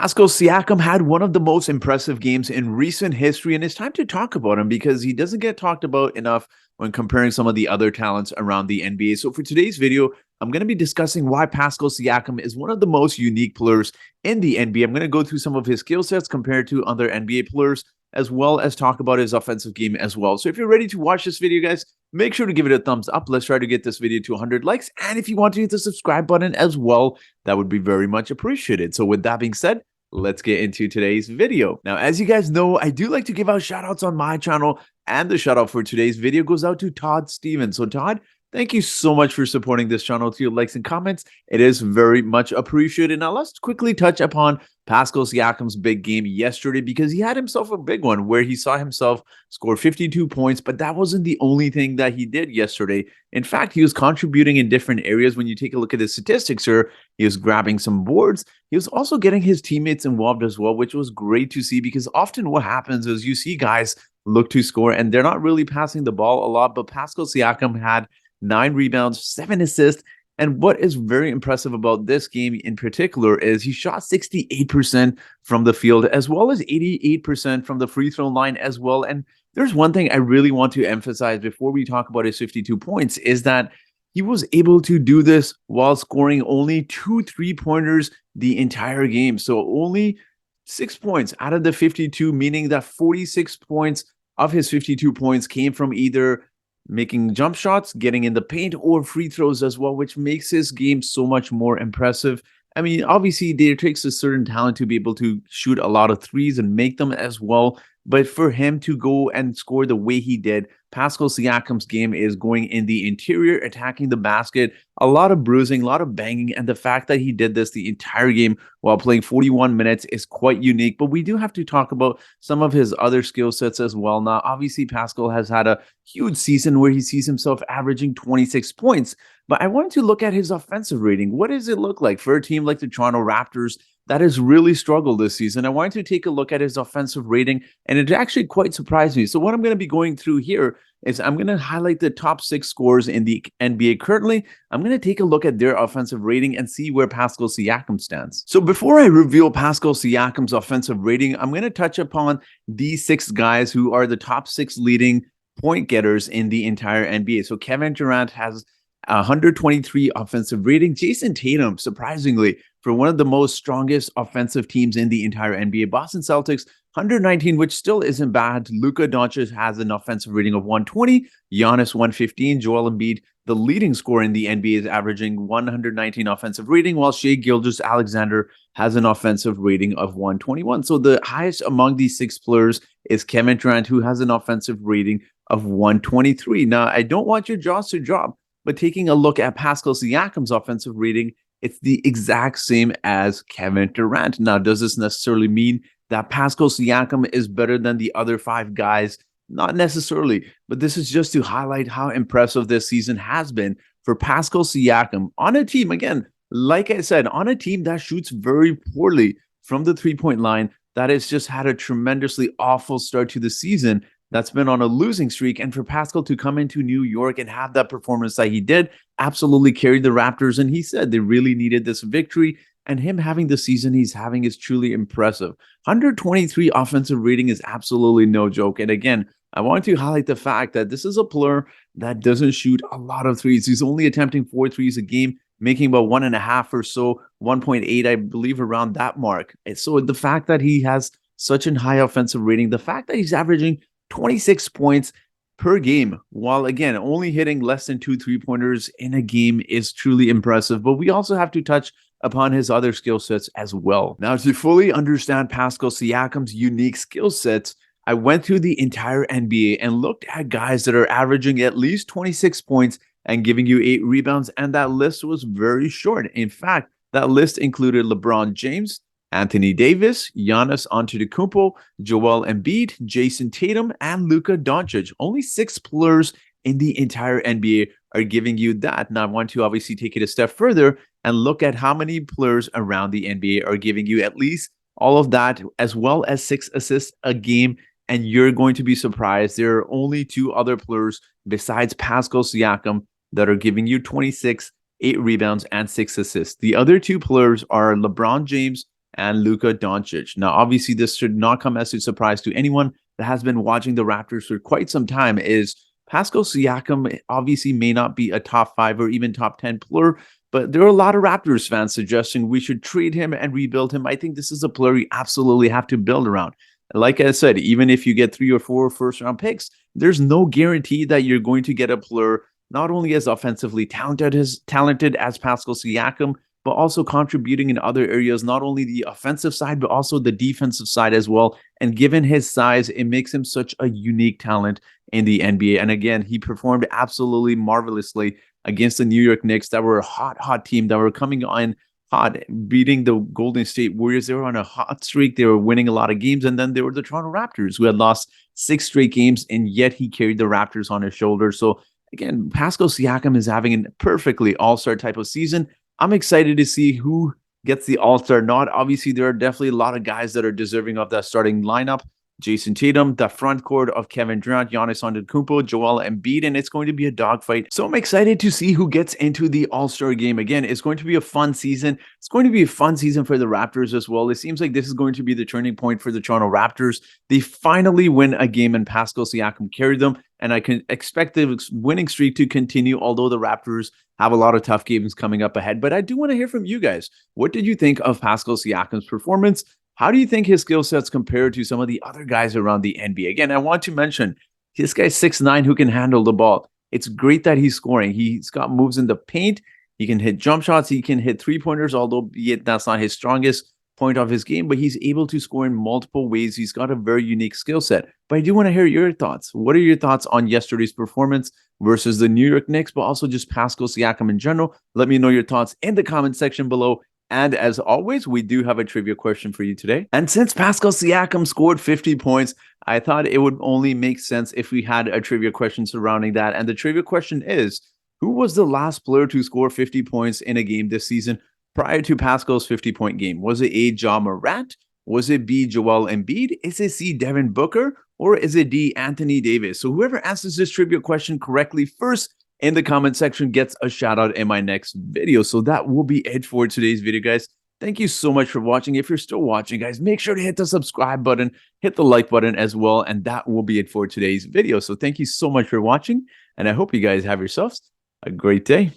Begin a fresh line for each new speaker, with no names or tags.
Pascal Siakam had one of the most impressive games in recent history, and it's time to talk about him because he doesn't get talked about enough when comparing some of the other talents around the NBA. So for today's video, I'm going to be discussing why Pascal Siakam is one of the most unique players in the NBA. I'm going to go through some of his skill sets compared to other NBA players, as well as talk about his offensive game as well. So if you're ready to watch this video, guys, make sure to give it a thumbs up. Let's try to get this video to 100 likes. And if you want to hit the subscribe button as well, that would be very much appreciated. So with that being said, let's get into today's video. Now, as you guys know, I do like to give out shout outs on my channel, and the shout out for today's video goes out to Todd Stevens. So Todd, thank you so much for supporting this channel through your likes and comments. It is very much appreciated. Now let's quickly touch upon Pascal Siakam's big game yesterday, because he had himself a big one where he saw himself score 52 points, but that wasn't the only thing that he did yesterday. In fact, he was contributing in different areas. When you take a look at his statistics here, he was grabbing some boards. He was also getting his teammates involved as well, which was great to see, because often what happens is you see guys look to score and they're not really passing the ball a lot, but Pascal Siakam had 9 rebounds, 7 assists. And what is very impressive about this game in particular is he shot 68% from the field, as well as 88% from the free throw line as well. And there's one thing I really want to emphasize before we talk about his 52 points is that he was able to do this while scoring only 2 3-pointers the entire game. So only 6 points out of the 52, meaning that 46 points of his 52 points came from either making jump shots, getting in the paint, or free throws as well, which makes his game so much more impressive. I mean, obviously, it takes a certain talent to be able to shoot a lot of threes and make them as well. But for him to go and score the way he did, Pascal Siakam's game is going in the interior, attacking the basket, a lot of bruising, a lot of banging, and the fact that he did this the entire game while playing 41 minutes is quite unique. But we do have to talk about some of his other skill sets as well. Now, obviously, Pascal has had a huge season where he sees himself averaging 26 points, but I wanted to look at his offensive rating. What does it look like for a team like the Toronto Raptors that has really struggled this season? I wanted to take a look at his offensive rating, and it actually quite surprised me. So what I'm going to be going through here is I'm going to highlight the top 6 scorers in the NBA currently. I'm going to take a look at their offensive rating and see where Pascal Siakam stands. So before I reveal Pascal Siakam's offensive rating, I'm going to touch upon these 6 guys who are the top 6 leading point getters in the entire NBA. So Kevin Durant has 123 offensive rating. Jason Tatum, surprisingly, for one of the most strongest offensive teams in the entire NBA, Boston Celtics, 119, which still isn't bad. Luka Doncic has an offensive rating of 120, Giannis 115, Joel Embiid, the leading scorer in the NBA, is averaging 119 offensive rating, while Shai Gilgeous-Alexander has an offensive rating of 121. So the highest among these 6 players is Kevin Durant, who has an offensive rating of 123. Now, I don't want your jaws to drop, but taking a look at Pascal Siakam's offensive rating, it's the exact same as Kevin Durant. Now, does this necessarily mean that Pascal Siakam is better than the other 5 guys? Not necessarily, but this is just to highlight how impressive this season has been for Pascal Siakam on a team, again, like I said, on a team that shoots very poorly from the three-point line, that has just had a tremendously awful start to the season, that's been on a losing streak. And for Pascal to come into New York and have that performance that he did, absolutely carried the Raptors. And he said they really needed this victory. And him having the season he's having is truly impressive. 123 offensive rating is absolutely no joke. And again, I want to highlight the fact that this is a player that doesn't shoot a lot of threes. He's only attempting 4 threes a game, making about 1.5 or so, 1.8, I believe, around that mark. And so the fact that he has such a high offensive rating, the fact that he's averaging 26 points per game, while again only hitting less than 2 3-pointers in a game, is truly impressive. But we also have to touch upon his other skill sets as well. Now, to fully understand Pascal Siakam's unique skill sets, I went through the entire NBA and looked at guys that are averaging at least 26 points and giving you 8 rebounds, and that list was very short. In fact, that list included LeBron James, Anthony Davis, Giannis Antetokounmpo, Joel Embiid, Jason Tatum, and Luka Doncic. Only 6 players in the entire NBA are giving you that. Now, I want to obviously take it a step further and look at how many players around the NBA are giving you at least all of that, as well as 6 assists a game. And you're going to be surprised. There are only 2 other players besides Pascal Siakam that are giving you 26, 8 rebounds, and 6 assists. The other 2 players are LeBron James and Luka Doncic. Now, obviously, this should not come as a surprise to anyone that has been watching the Raptors for quite some time. Is Pascal Siakam obviously may not be a top 5 or even top 10 player, but there are a lot of Raptors fans suggesting we should trade him and rebuild him. I think this is a player you absolutely have to build around. Like I said, even if you get 3 or 4 first round picks, there's no guarantee that you're going to get a player not only as offensively talented as Pascal Siakam, but also contributing in other areas, not only the offensive side, but also the defensive side as well. And given his size, it makes him such a unique talent in the NBA. And again, he performed absolutely marvelously against the New York Knicks that were a hot team that were coming on hot, beating the Golden State Warriors. They were on a hot streak. They were winning a lot of games. And then there were the Toronto Raptors who had lost 6 straight games, and yet he carried the Raptors on his shoulders. So again, Pascal Siakam is having a perfectly all-star type of season. I'm excited to see who gets the all-star nod. Obviously, there are definitely a lot of guys that are deserving of that starting lineup. Jason Tatum, the front court of Kevin Durant, Giannis Antetokounmpo, Joel Embiid, and it's going to be a dogfight. So I'm excited to see who gets into the All-Star game. Again, it's going to be a fun season. It's going to be a fun season for the Raptors as well. It seems like this is going to be the turning point for the Toronto Raptors. They finally win a game and Pascal Siakam carried them, and I can expect the winning streak to continue, although the Raptors have a lot of tough games coming up ahead. But I do want to hear from you guys. What did you think of Pascal Siakam's performance? How do you think his skill sets compare to some of the other guys around the NBA? Again, I want to mention this guy's 6'9" who can handle the ball. It's great that he's scoring. He's got moves in the paint. He can hit jump shots. He can hit three-pointers, although that's not his strongest point of his game, but he's able to score in multiple ways. He's got a very unique skill set. But I do want to hear your thoughts. What are your thoughts on yesterday's performance versus the New York Knicks, but also just Pascal Siakam in general? Let me know your thoughts in the comment section below. And as always, we do have a trivia question for you today. And since Pascal Siakam scored 50 points, I thought it would only make sense if we had a trivia question surrounding that. And the trivia question is, who was the last player to score 50 points in a game this season prior to Pascal's 50-point game? Was it A, Ja Morant? Was it B, Joel Embiid? Is it C, Devin Booker? Or is it D, Anthony Davis? So whoever answers this trivia question correctly first in the comment section gets a shout out in my next video. So that will be it for today's video, guys. Thank you so much for watching. If you're still watching, guys, make sure to hit the subscribe button, hit the like button as well. And that will be it for today's video. So thank you so much for watching. And I hope you guys have yourselves a great day.